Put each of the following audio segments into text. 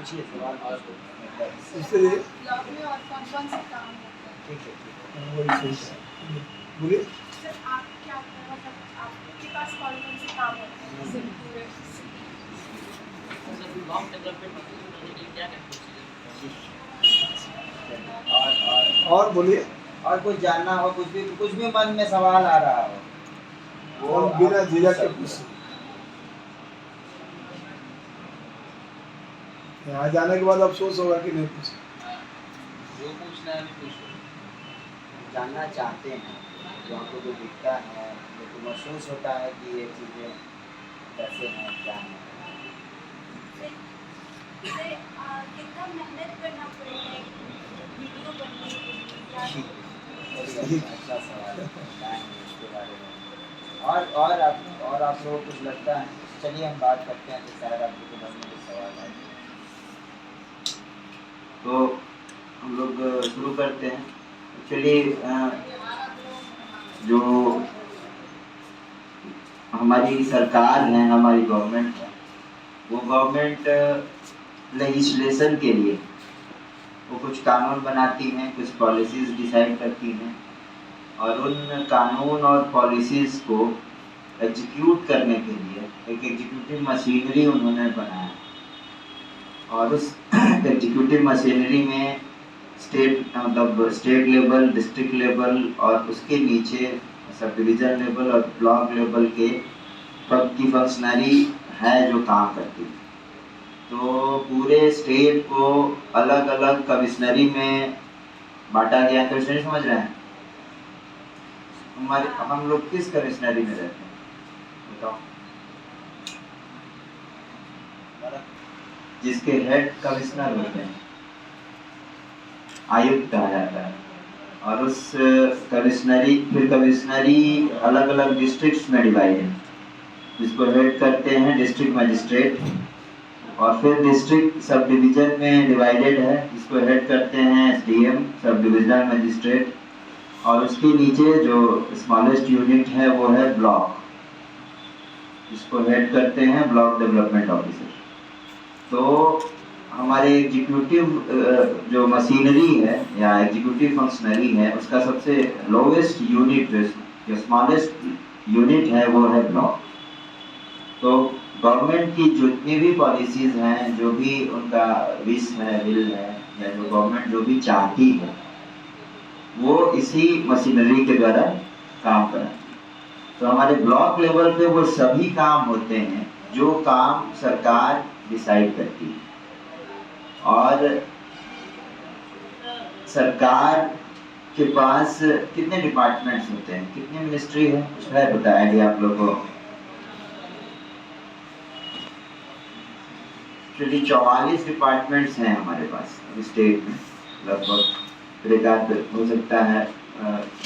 पूछिए सवाल इसलिए ब्लॉक में और कौन-कौन से काम होते हैं? ठीक है। वही सही है। बोलिए। सर आप क्या मतलब आपके पास कौन-कौन से काम होते हैं जैसे पूरे सिटी? सर ब्लॉक डेवलपमेंट करने के लिए क्या क्या और बोलिए। और कुछ जानना हो, कुछ भी मन में सवाल आ रहा हो वो और बिना आप झिझक के पूछ पूछिए। सकते यहाँ जाने के बाद अफसोस होगा कि नहीं पूछे। जो पूछना है पूछो। हैं। जानना चाहते हैं जो आपको जो दिखता है, जो महसूस होता है कि ये चीज़ें कैसे हैं, क्या हैं। कितना मेहनत करना पड़ेगा एक वीडियो बनने के लिए क्या? अच्छा सवाल है, बताएंगे इसके बारे में। और आप लोगों को कुछ लगता है? चलिए हम बात करते हैं तो शायद आप लोगों के मन में कुछ सवाल आए। तो हम लोग शुरू करते हैं। एक्चुअली जो हमारी सरकार है, हमारी गवर्नमेंट है, वो गवर्नमेंट लेजिस्लेशन के लिए वो कुछ कानून बनाती हैं, कुछ पॉलिसीज़ डिसाइड करती हैं और उन कानून और पॉलिसीज़ को एग्जीक्यूट करने के लिए एक एग्जीक्यूटिव मशीनरी उन्होंने बनाया और उस एग्जीक्यूटिव मशीनरी में स्टेट लेवल, डिस्ट्रिक्ट लेवल और उसके नीचे सब डिवीज़न लेवल और ब्लॉक लेवल के की फंक्शनरी है जो काम करती है। तो पूरे स्टेट को अलग अलग कमिश्नरी में बांटा गया। कमिश्नरी समझ रहे हैं? हम लोग किस कमिश्नरी में रहते हैं बताओ? जिसके हेड कमिश्नर होते हैं, आयुक्त कहा जाता है। और उस कमिश्नरी अलग अलग डिस्ट्रिक्ट्स में डिवाइड है, जिसको हेड करते हैं डिस्ट्रिक्ट मजिस्ट्रेट। और फिर डिस्ट्रिक्ट सब डिवीज़न में डिवाइडेड है, जिसको हेड करते हैं एसडीएम, सब डिविजनल मजिस्ट्रेट। और उसके नीचे जो स्मॉलेस्ट यूनिट है वो है ब्लॉक, जिसको हेड करते हैं ब्लॉक डेवलपमेंट ऑफिसर। तो हमारे एग्जीक्यूटिव जो मशीनरी है या एग्जीक्यूटिव फंक्शनरी है, उसका सबसे लोवेस्ट यूनिट जो स्मॉलेस्ट यूनिट है वो है ब्लॉक। तो गवर्नमेंट की जितनी भी पॉलिसीज़ हैं, जो भी उनका विश है, विल है, या जो गवर्नमेंट जो भी चाहती है, वो इसी मशीनरी के द्वारा काम कराती है। तो हमारे ब्लॉक लेवल पे वो सभी काम होते हैं जो काम सरकार डिसाइड करती है। और सरकार के पास कितने डिपार्टमेंट्स होते हैं, कितनी मिनिस्ट्री है, कुछ है बताया आप लोगों को? 44 डिपार्टमेंट्स हैं हमारे पास स्टेट में लगभग। एकाध हो सकता है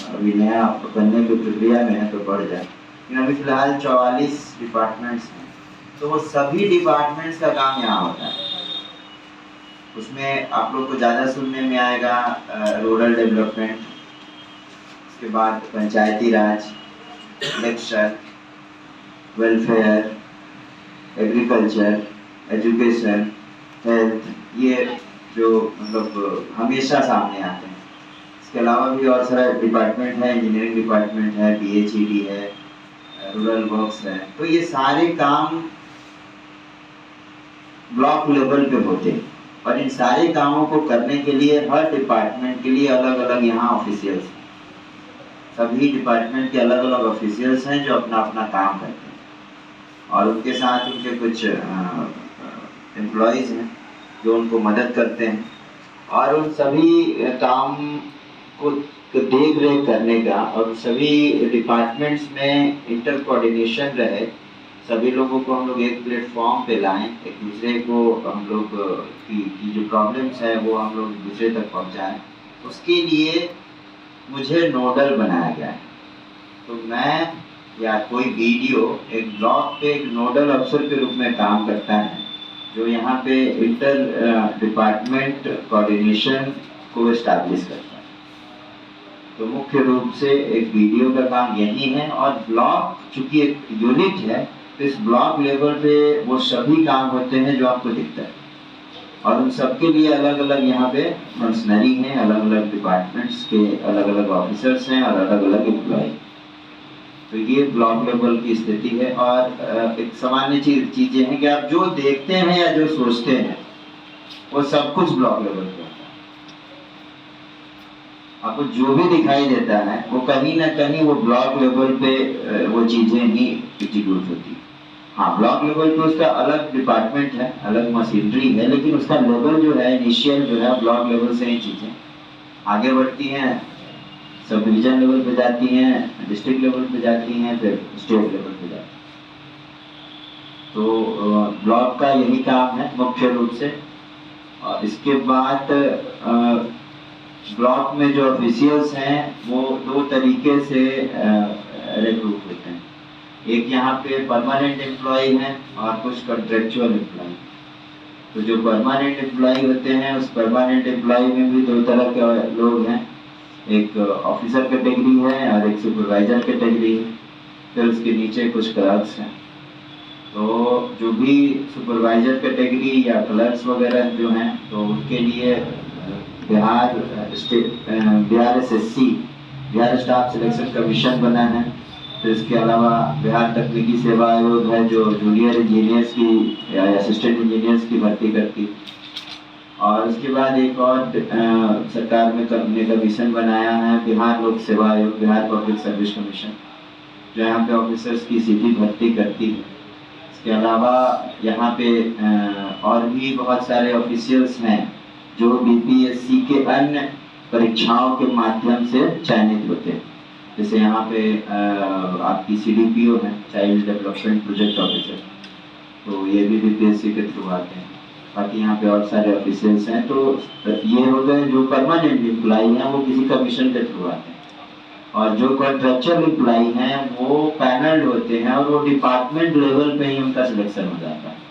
अभी नया बनने की प्रक्रिया में है तो बढ़ जाए, लेकिन अभी फिलहाल 44 डिपार्टमेंट्स हैं। तो वो सभी डिपार्टमेंट्स का काम यहाँ होता है। उसमें आप लोग को ज़्यादा सुनने में आएगा रूरल डेवलपमेंट, उसके बाद panchayati raj, election, welfare, agriculture, education, health, ये जो मतलब हमेशा सामने आते हैं। इसके अलावा भी और सारा डिपार्टमेंट है, इंजीनियरिंग डिपार्टमेंट है, PHED है, रूरल वर्क्स है। तो ये सारे काम ब्लॉक लेवल पे होते हैं और इन सारे कामों को करने के लिए हर डिपार्टमेंट के लिए अलग अलग यहाँ ऑफिशियल्स हैं। सभी डिपार्टमेंट के अलग अलग ऑफिशियल्स हैं जो अपना अपना काम करते हैं और उनके साथ उनके कुछ एम्प्लॉयज़ हैं जो उनको मदद करते हैं। और उन सभी काम को देख रेख करने का और सभी डिपार्टमेंट्स में इंटर कोऑर्डिनेशन रहे, सभी लोगों को हम लोग एक प्लेटफॉर्म पे लाएं, एक दूसरे को हम लोग की जो प्रॉब्लम्स है वो हम लोग दूसरे तक पहुंचाएं। उसके लिए मुझे नोडल बनाया गया है। तो मैं या कोई वीडियो एक ब्लॉक पे एक नोडल अफसर के रूप में काम करता है, जो यहाँ पे इंटर डिपार्टमेंट कोऑर्डिनेशन को इस्टेब्लिश करता है। तो मुख्य रूप से एक वीडियो का काम यही है। और ब्लॉक चूँकि एक यूनिट है, तो इस ब्लॉक लेवल पे वो सभी काम होते हैं जो आपको दिखता है। और उन सबके लिए अलग अलग यहाँ पे फंक्शनरी हैं, अलग अलग डिपार्टमेंट्स के अलग अलग ऑफिसर्स हैं और अलग अलग एम्प्लॉय। तो ये ब्लॉक लेवल की स्थिति है। और एक सामान्य चीजें हैं कि आप जो देखते हैं या जो सोचते हैं वो सब कुछ ब्लॉक लेवल पे होता है। आपको जो भी दिखाई देता है वो कहीं ना कहीं वो ब्लॉक लेवल पे वो चीजें ही एग्जीक्यूट होती है। हाँ, ब्लॉक लेवल पे उसका अलग डिपार्टमेंट है, अलग मशीनरी है, लेकिन उसका लेवल जो है इनिशियल जो है ब्लॉक लेवल से ही चीजें आगे बढ़ती हैं, सब डिवीजन लेवल पे जाती हैं, डिस्ट्रिक्ट लेवल पे जाती हैं, फिर स्टेट लेवल पे जाती हैं। तो ब्लॉक का यही काम है मुख्य रूप से। और इसके बाद ब्लॉक में जो ऑफिशियल्स हैं वो दो तरीके से रिक्रूट होते हैं। एक यहाँ पे परमानेंट एम्प्लॉय हैं और कुछ कॉन्ट्रेक्चुअल एम्प्लॉय। तो जो परमानेंट एम्प्लॉय होते हैं उस परमानेंट एम्प्लॉय में भी दो तरह के लोग हैं, एक ऑफिसर कैटेगरी है और एक सुपरवाइजर कैटेगरी है, फिर उसके नीचे कुछ क्लर्क्स हैं। तो जो भी सुपरवाइजर कैटेगरी या क्लर्क्स वगैरह जो हैं तो उनके लिए Bihar SSC Bihar staff selection commission बना है। फिर इसके अलावा बिहार तकनीकी सेवा आयोग है जो जूनियर इंजीनियर्स की या असिस्टेंट इंजीनियर्स की भर्ती करती है। और उसके बाद एक और सरकार ने कमीशन बनाया है बिहार लोक सेवा आयोग, बिहार पब्लिक सर्विस कमीशन, जो यहाँ पे ऑफिसर्स की सीधी भर्ती करती है। इसके अलावा यहाँ पे और भी बहुत सारे ऑफिशियल्स हैं जो BPSC के अन्य परीक्षाओं के माध्यम से चयनित होते हैं। जैसे यहाँ पे आपकी CDPO है, चाइल्ड डेवलपमेंट प्रोजेक्ट ऑफिसर, तो ये भी BPSC के थ्रू आते हैं। बाकी यहाँ पे और सारे ऑफिसर्स हैं। तो ये हो गए जो परमानेंट एम्प्लॉय हैं वो किसी कमीशन के थ्रू आते हैं, और जो कॉन्ट्रेक्चुअल एम्प्लॉय हैं वो पैनल होते हैं और वो डिपार्टमेंट लेवल पे ही उनका सिलेक्शन हो जाता है।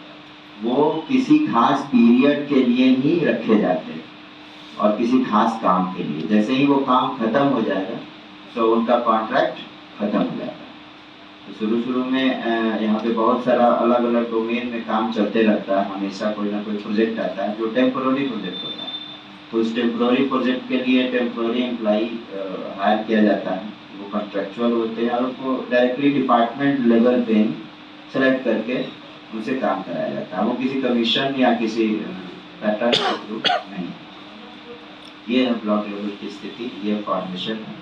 वो किसी खास पीरियड के लिए ही रखे जाते हैं और किसी खास काम के लिए। जैसे ही वो काम खत्म हो जाएगा तो उनका कॉन्ट्रैक्ट खत्म हो जाता है। तो शुरू में यहाँ पे बहुत सारा अलग अलग डोमेन में काम चलते रहता है, हमेशा कोई ना कोई प्रोजेक्ट आता है जो टेम्पोररी प्रोजेक्ट होता है। तो उस टेम्पोररी प्रोजेक्ट के लिए टेम्पोररी एम्प्लॉई हायर किया जाता है, वो कॉन्ट्रेक्चुअल होते हैं और उनको डायरेक्टली डिपार्टमेंट लेवल पे ही सेलेक्ट करके उनसे काम कराया जाता है। वो किसी कमीशन या किसी पैटर्न के थ्रू नहीं। ये है ब्लॉक लेवल की स्थिति, ये फॉर्मेशन है।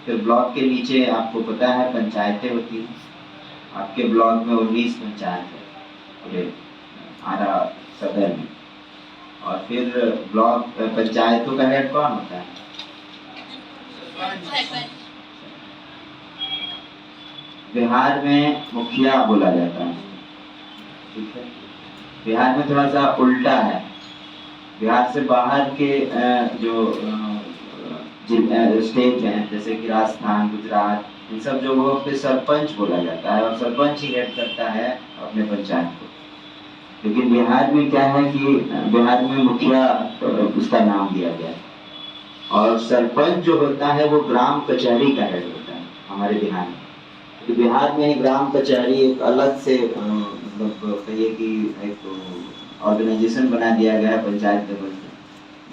फिर ब्लॉक के नीचे आपको पता है पंचायतें होती हैं। आपके ब्लॉक में 19 पंचायत है पूरे आरा सदर में। और फिर ब्लॉक पंचायतों का हेड कौन होता है? बिहार में मुखिया बोला जाता है, ठीक है। बिहार में थोड़ा सा उल्टा है। बिहार से बाहर के जो स्टेट हैं जैसे कि राजस्थान, गुजरात, इन सब जगहों पे सरपंच बोला जाता है और सरपंच ही हेड करता है अपने पंचायत को। लेकिन बिहार में क्या है कि बिहार में मुखिया उसका नाम दिया गया है और सरपंच जो होता है वो ग्राम कचहरी का हेड होता है हमारे बिहार में। तो बिहार में ही ग्राम कचहरी एक अलग से मतलब कहिए कि एक ऑर्गेनाइजेशन बना दिया गया है पंचायत लेवल पे,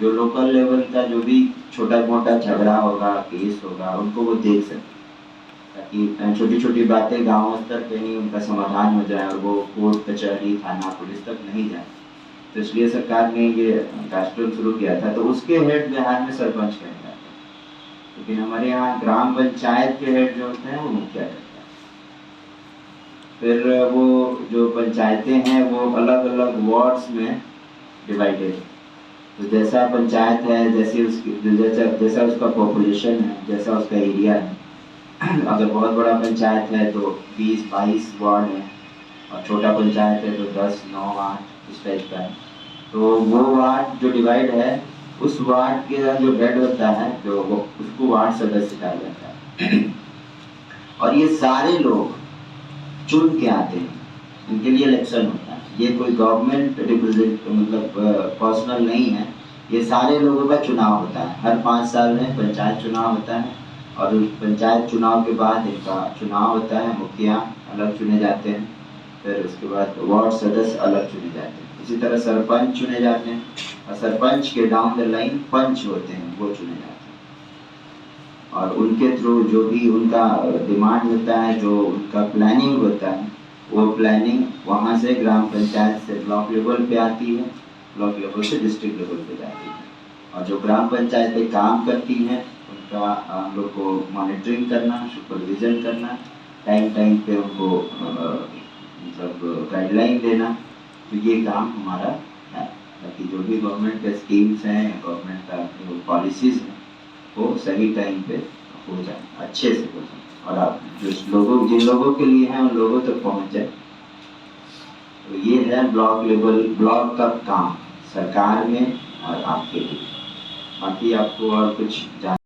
जो लोकल लेवल का जो भी छोटा मोटा झगड़ा होगा, केस होगा, उनको वो देख सके, ताकि छोटी छोटी बातें गांव स्तर पे ही उनका समाधान हो जाए और वो कोर्ट कचहरी थाना पुलिस तक नहीं जाए। तो इसलिए सरकार ने ये कार्यक्रम शुरू किया था। तो उसके हेड बिहार में सरपंच कहते हैं, लेकिन हमारे यहाँ ग्राम पंचायत के हेड जो होते हैं वो मुखिया रहते हैं। फिर वो जो पंचायतें हैं वो अलग अलग वार्ड्स में डिवाइडेड है। तो जैसा पंचायत है, जैसा उसका पॉपुलेशन है, जैसा उसका एरिया है, अगर बहुत बड़ा पंचायत है तो 20-22 वार्ड है और छोटा पंचायत है तो 10, 9, 8 इस टाइप का है। तो वो वार्ड जो डिवाइड है उस वार्ड के जो हेड होता है जो वो उसको वार्ड सदस्य कहा जाता है। और ये सारे लोग चुन के आते हैं, इनके लिए इलेक्शन होता है। ये कोई गवर्नमेंट रिप्रेजेंट मतलब पर्सनल नहीं है, ये सारे लोगों का चुनाव होता है। हर 5 साल में पंचायत चुनाव होता है और उस पंचायत चुनाव के बाद इनका चुनाव होता है, मुखिया अलग चुने जाते हैं फिर उसके बाद वार्ड सदस्य अलग चुने जाते हैं। इसी तरह सरपंच चुने जाते हैं और सरपंच के डाउन द लाइन पंच होते हैं, वो चुने जाते हैं और उनके थ्रू जो भी उनका डिमांड होता है, जो उनका प्लानिंग होता है, वो प्लानिंग वहाँ से ग्राम पंचायत से ब्लॉक लेवल पे आती है, ब्लॉक लेवल से डिस्ट्रिक्ट लेवल पे जाती है और जो ग्राम पंचायतें काम करती हैं उनका हम लोग को मॉनिटरिंग करना, सुपरविज़न करना, टाइम टाइम पे उनको मतलब गाइडलाइन देना, तो ये काम हमारा है ताकि जो भी गवर्नमेंट के स्कीम्स हैं, गवर्नमेंट का जो पॉलिसीज़ हैं, वो सही टाइम पे हो जाए, अच्छे से हो जाए और आप जिन लोगों के लिए हैं उन लोगों तक पहुंच जाए। तो ये है ब्लॉक लेवल, ब्लॉक का काम सरकार में और आपके लिए। बाकी आपको और कुछ जान